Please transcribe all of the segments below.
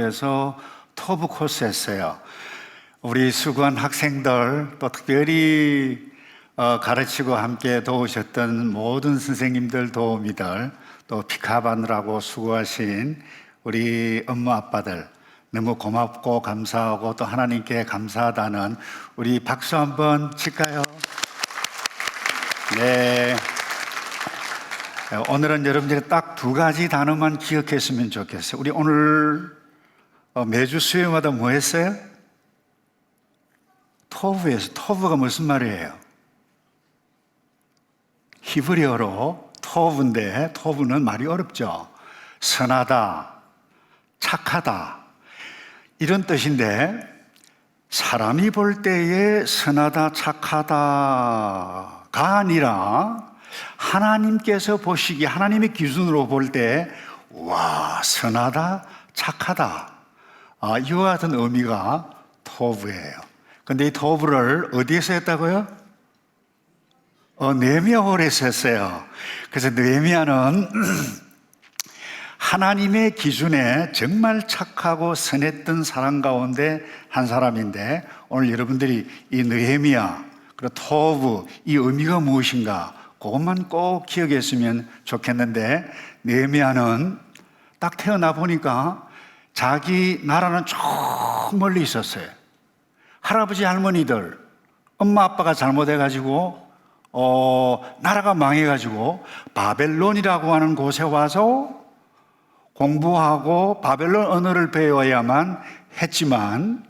토브에서 토브 코스 했어요. 우리 수고한 학생들, 또 특별히 가르치고 함께 도우셨던 모든 선생님들, 도우미들, 또 피카반느라고 수고하신 우리 엄마 아빠들 너무 고맙고 감사하고 또 하나님께 감사하다는 우리 박수 한번 칠까요? 네. 오늘은 여러분들이 딱 두 가지 단어만 기억했으면 좋겠어요. 우리 오늘 매주 수요일마다 뭐 했어요? 토브에서. 토브가 무슨 말이에요? 히브리어로 토브인데, 토브는 말이 어렵죠. 선하다, 착하다 이런 뜻인데, 사람이 볼 때에 선하다, 착하다가 아니라 하나님께서 보시기에, 하나님의 기준으로 볼 때 와, 선하다, 착하다, 이와 같은 의미가 토브예요. 근데 이 토브를 어디에서 했다고요? 느헤미야홀에서 했어요. 그래서 느헤미야는 하나님의 기준에 정말 착하고 선했던 사람 가운데 한 사람인데, 오늘 여러분들이 이 느헤미야 그리고 토브, 이 의미가 무엇인가 그것만 꼭 기억했으면 좋겠는데, 느헤미야는 딱 태어나 보니까 자기 나라는 저 멀리 있었어요. 할아버지 할머니들, 엄마 아빠가 잘못해가지고 나라가 망해가지고 바벨론이라고 하는 곳에 와서 공부하고 바벨론 언어를 배워야만 했지만,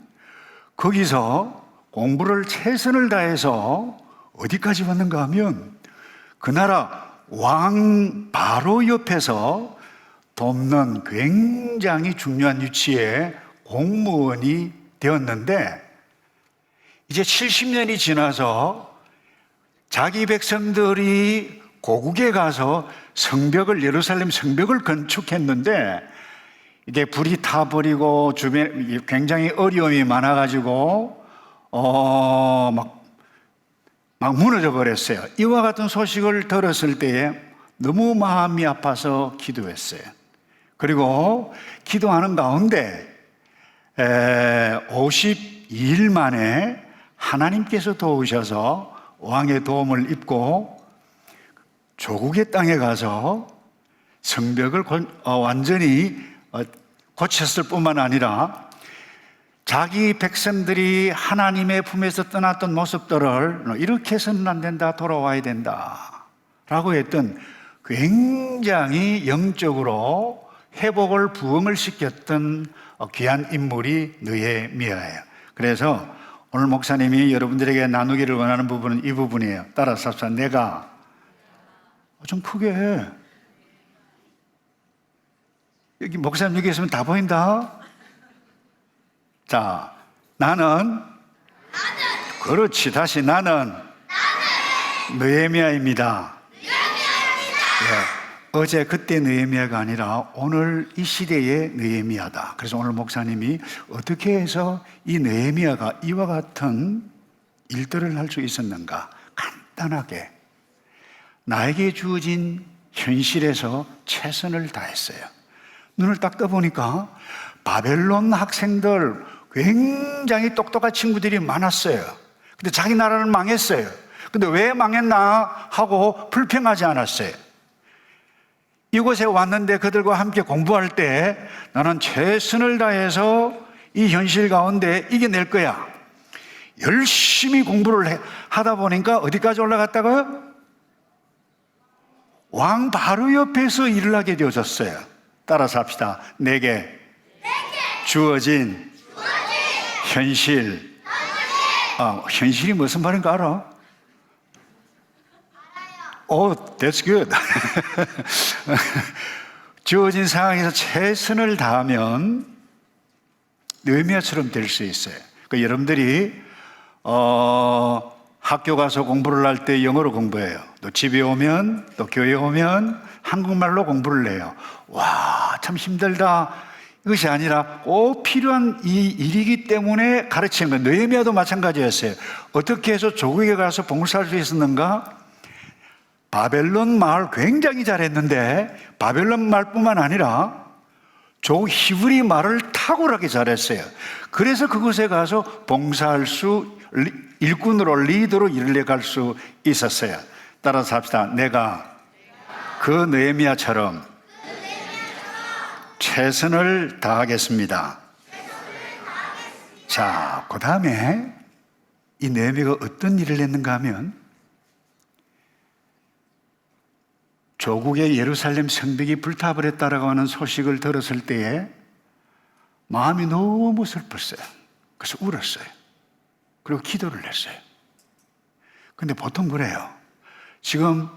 거기서 공부를 최선을 다해서 어디까지 왔는가 하면 그 나라 왕 바로 옆에서 돕는 굉장히 중요한 위치에 공무원이 되었는데, 이제 70년이 지나서 자기 백성들이 고국에 가서 성벽을, 예루살렘 성벽을 건축했는데 이게 불이 타버리고 주변에 굉장히 어려움이 많아가지고 막 무너져 버렸어요. 이와 같은 소식을 들었을 때에 너무 마음이 아파서 기도했어요. 그리고 기도하는 가운데 52일 만에 하나님께서 도우셔서 왕의 도움을 입고 조국의 땅에 가서 성벽을 완전히 고쳤을 뿐만 아니라 자기 백성들이 하나님의 품에서 떠났던 모습들을 이렇게 해서는 안 된다, 돌아와야 된다 라고 했던 굉장히 영적으로 회복을, 부흥을 시켰던 귀한 인물이 느헤미야예요. 그래서 오늘 목사님이 여러분들에게 나누기를 원하는 부분은 이 부분이에요. 따라서 합시다. 내가 좀 크게 해. 여기 목사님 여기 있으면 다 보인다. 자, 나는 그렇지. 다시 나는 느헤미야입니다. 어제 그때 느헤미야가 아니라 오늘 이 시대의 느헤미야다. 그래서 오늘 목사님이 어떻게 해서 이 느헤미야가 이와 같은 일들을 할 수 있었는가 간단하게 나에게 주어진 현실에서 최선을 다했어요. 눈을 딱 떠보니까 바벨론 학생들 굉장히 똑똑한 친구들이 많았어요. 근데 자기 나라는 망했어요. 근데 왜 망했나 하고 불평하지 않았어요. 이곳에 왔는데 그들과 함께 공부할 때 나는 최선을 다해서 이 현실 가운데 이겨낼 거야. 열심히 공부를 하다 보니까 어디까지 올라갔다고요? 왕 바로 옆에서 일을 하게 되어졌어요. 따라서 합시다. 내게 주어진 현실. 현실이 무슨 말인가 알아? That's good. 주어진 상황에서 최선을 다하면 느헤미야처럼 될 수 있어요. 그러니까 여러분들이 학교 가서 공부를 할 때 영어로 공부해요. 또 집에 오면, 또 교회에 오면 한국말로 공부를 해요. 와, 참 힘들다. 이것이 아니라 꼭 필요한 이 일이기 때문에 가르치는 거예요. 느헤미야도 마찬가지였어요. 어떻게 해서 조국에 가서 봉사할 수 있었는가? 바벨론 말 굉장히 잘했는데 바벨론 말뿐만 아니라 조 히브리 말을 탁월하게 잘했어요. 그래서 그곳에 가서 봉사할 수, 일꾼으로 리더로 일을 해갈 수 있었어요. 따라서 합시다. 내가 그 느헤미야처럼 최선을 다하겠습니다. 자, 그 다음에 이 느헤미야가 어떤 일을 했는가 하면 조국의 예루살렘 성벽이 불타버렸다라고 하는 소식을 들었을 때에 마음이 너무 슬펐어요. 그래서 울었어요. 그리고 기도를 했어요. 근데 보통 그래요. 지금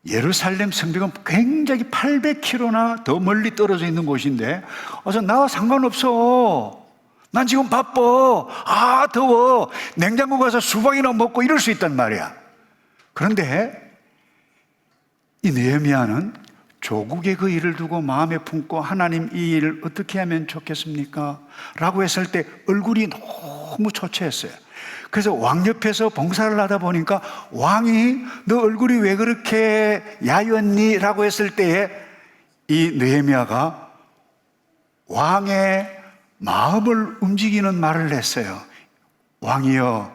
예루살렘 성벽은 굉장히 800km나 더 멀리 떨어져 있는 곳인데 나와 상관없어. 난 지금 바빠. 아, 더워. 냉장고 가서 수박이나 먹고 이럴 수 있단 말이야. 그런데 이 느헤미야는 조국의 그 일을 두고 마음에 품고 하나님 이 일을 어떻게 하면 좋겠습니까? 라고 했을 때 얼굴이 너무 초췌했어요. 그래서 왕 옆에서 봉사를 하다 보니까 왕이 너 얼굴이 왜 그렇게 야였니? 라고 했을 때에 이 느헤미야가 왕의 마음을 움직이는 말을 했어요. 왕이여,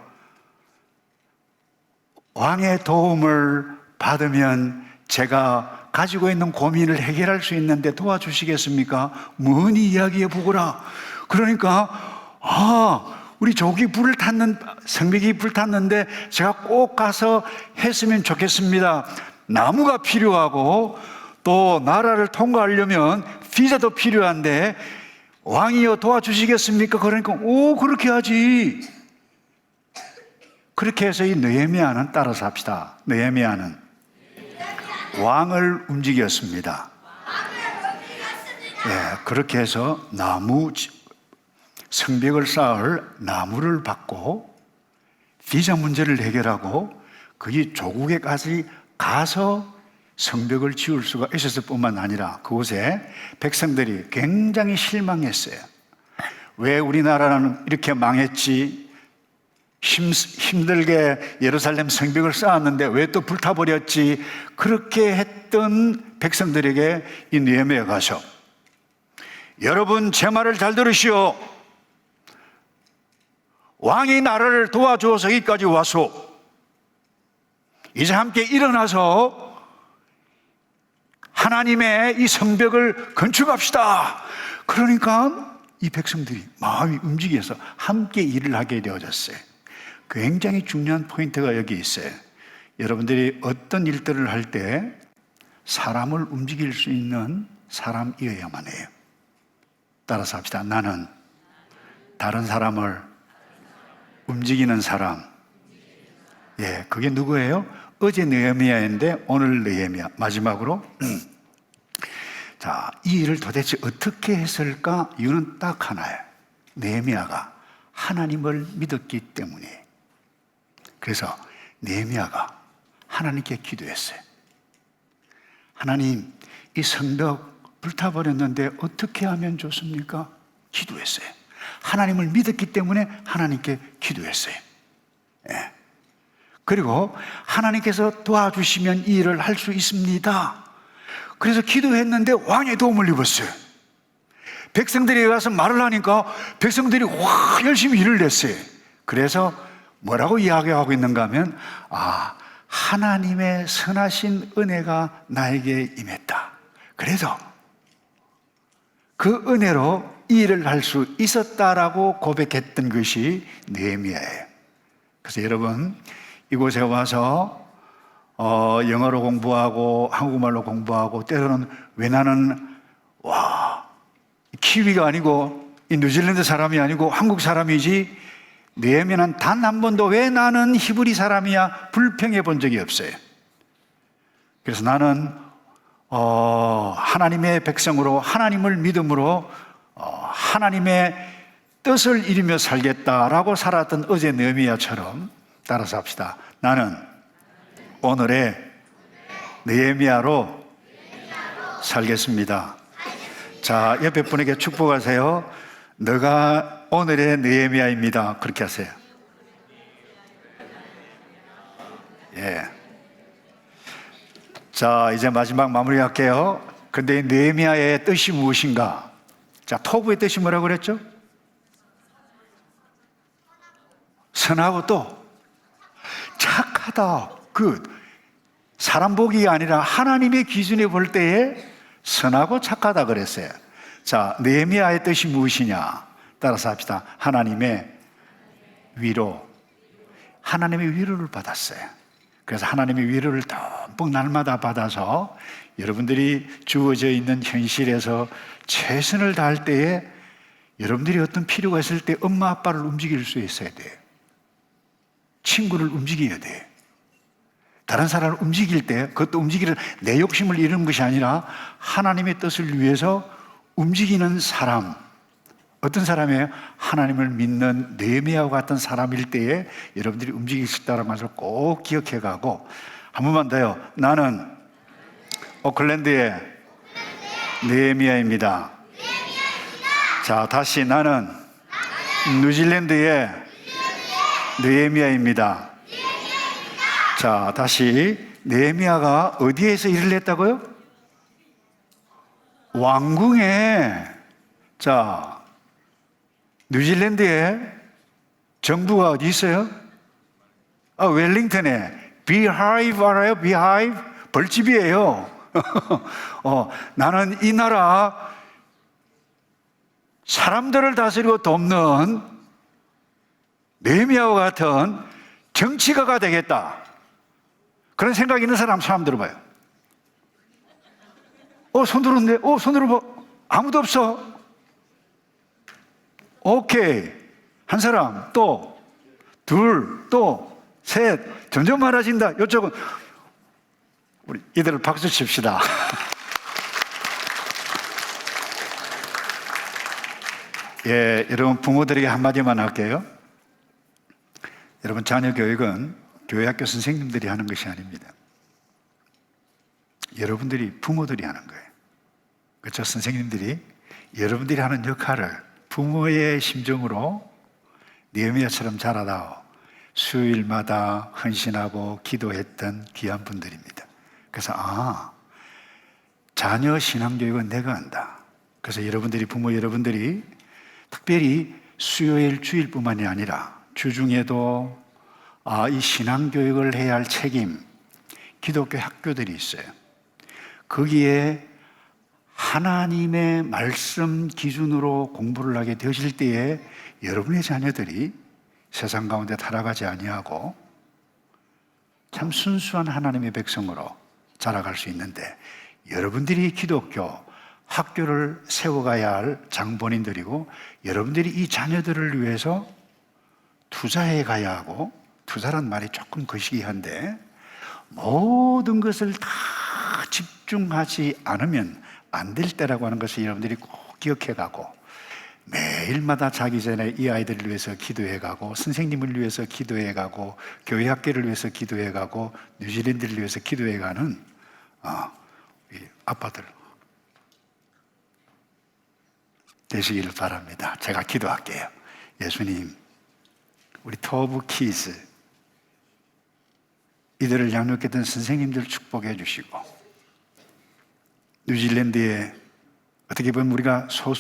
왕의 도움을 받으면 제가 가지고 있는 고민을 해결할 수 있는데 도와주시겠습니까? 뭐니 이야기해 보거라. 그러니까 우리 조국이 성벽이 불탔는데 제가 꼭 가서 했으면 좋겠습니다. 나무가 필요하고 또 나라를 통과하려면 비자도 필요한데 왕이여 도와주시겠습니까? 그러니까 그렇게 하지. 그렇게 해서 이 느헤미야는 따라서 합시다. 느헤미야는 왕을 움직였습니다. 예, 그렇게 해서 성벽을 쌓을 나무를 받고 비자 문제를 해결하고 그게 조국에까지 가서 성벽을 지을 수가 있었을 뿐만 아니라 그곳에 백성들이 굉장히 실망했어요. 왜 우리나라는 이렇게 망했지? 힘들게 예루살렘 성벽을 쌓았는데 왜 또 불타버렸지? 그렇게 했던 백성들에게 이 느헤미야가 가서 여러분 제 말을 잘 들으시오. 왕이 나라를 도와주어서 여기까지 와서 이제 함께 일어나서 하나님의 이 성벽을 건축합시다. 그러니까 이 백성들이 마음이 움직여서 함께 일을 하게 되어졌어요. 굉장히 중요한 포인트가 여기 있어요. 여러분들이 어떤 일들을 할 때 사람을 움직일 수 있는 사람이어야만 해요. 따라서 합시다. 나는 다른 사람을 움직이는 사람. 예, 그게 누구예요? 어제 느헤미야인데 오늘 느헤미야. 마지막으로 자, 이 일을 도대체 어떻게 했을까? 이유는 딱 하나예요. 느헤미야가 하나님을 믿었기 때문에. 그래서 느헤미야가 하나님께 기도했어요. 하나님, 이 성벽 불타버렸는데 어떻게 하면 좋습니까? 기도했어요. 하나님을 믿었기 때문에 하나님께 기도했어요. 예. 그리고 하나님께서 도와주시면 이 일을 할 수 있습니다. 그래서 기도했는데 왕의 도움을 입었어요. 백성들이 가서 말을 하니까 백성들이 열심히 일을 했어요. 그래서 뭐라고 이야기하고 있는가 하면 하나님의 선하신 은혜가 나에게 임했다. 그래서 그 은혜로 이 일을 할 수 있었다라고 고백했던 것이 느헤미야예요. 그래서 여러분 이곳에 와서 영어로 공부하고 한국말로 공부하고 때로는 왜 나는 키위가 아니고 뉴질랜드 사람이 아니고 한국 사람이지 느헤미야는 단 한 번도 왜 나는 히브리 사람이야 불평해 본 적이 없어요. 그래서 나는 하나님의 백성으로 하나님을 믿음으로 하나님의 뜻을 이루며 살겠다라고 살았던 어제 느헤미야처럼 따라서 합시다. 나는 오늘의 느헤미야로 살겠습니다. 자, 옆에 분에게 축복하세요. 너가 오늘의 느헤미야입니다. 그렇게 하세요. 예. 자, 이제 마지막 마무리할게요. 근데 느헤미야의 뜻이 무엇인가? 자, 토부의 뜻이 뭐라고 그랬죠? 선하고 또 착하다. 사람 보기가 아니라 하나님의 기준에 볼 때에 선하고 착하다 그랬어요. 자, 느헤미야의 뜻이 무엇이냐? 따라서 합시다. 하나님의 위로. 하나님의 위로를 받았어요. 그래서 하나님의 위로를 듬뿍 날마다 받아서 여러분들이 주어져 있는 현실에서 최선을 다할 때에 여러분들이 어떤 필요가 있을 때 엄마 아빠를 움직일 수 있어야 돼요. 친구를 움직여야 돼요. 다른 사람을 움직일 때 그것도 움직이는 내 욕심을 이루는 것이 아니라 하나님의 뜻을 위해서 움직이는 사람. 어떤 사람이에요? 하나님을 믿는 느헤미야와 같은 사람일 때에 여러분들이 움직일 수 있다는 것을 꼭 기억해 가고, 한 번만 더요. 나는 오클랜드의 느헤미야입니다. 자, 다시 나는 뉴질랜드의 느헤미야입니다. 자, 다시 느헤미야가 어디에서 일을 했다고요? 왕궁에. 자, 뉴질랜드에 정부가 어디 있어요? 웰링턴에 비하이브 알아요? 비하이브? 벌집이에요. 나는 이 나라 사람들을 다스리고 돕는 느헤미야와 같은 정치가가 되겠다. 그런 생각이 있는 사람 손 들어봐요. 손 들었네. 손 들어봐. 아무도 없어. 오케이. 한 사람, 또, 둘, 또, 셋. 점점 많아진다. 이쪽은, 우리 이들을 박수 칩시다. 예, 여러분 부모들에게 한마디만 할게요. 여러분 자녀 교육은 교회 학교 선생님들이 하는 것이 아닙니다. 여러분들이, 부모들이 하는 거예요. 그렇죠? 선생님들이 여러분들이 하는 역할을 부모의 심정으로 느헤미야처럼 자라다오. 수요일마다 헌신하고 기도했던 귀한 분들입니다. 그래서 자녀 신앙교육은 내가 한다. 그래서 여러분들이, 부모 여러분들이 특별히 수요일 주일뿐만이 아니라 주중에도 이 신앙교육을 해야 할 책임, 기독교 학교들이 있어요. 거기에 하나님의 말씀 기준으로 공부를 하게 되실 때에 여러분의 자녀들이 세상 가운데 타락하지 아니하고 참 순수한 하나님의 백성으로 자라갈 수 있는데, 여러분들이 기독교 학교를 세워가야 할 장본인들이고 여러분들이 이 자녀들을 위해서 투자해 가야 하고, 투자란 말이 조금 거시기한데 모든 것을 다 집중하지 않으면 안 될 때라고 하는 것을 여러분들이 꼭 기억해 가고, 매일마다 자기 전에 이 아이들을 위해서 기도해 가고, 선생님을 위해서 기도해 가고, 교회 학교를 위해서 기도해 가고, 뉴질랜드를 위해서 기도해 가는 아빠들 되시기를 바랍니다. 제가 기도할게요. 예수님, 우리 터브 키즈 이들을 양육했던 선생님들 축복해 주시고, 뉴질랜드에 어떻게 보면 우리가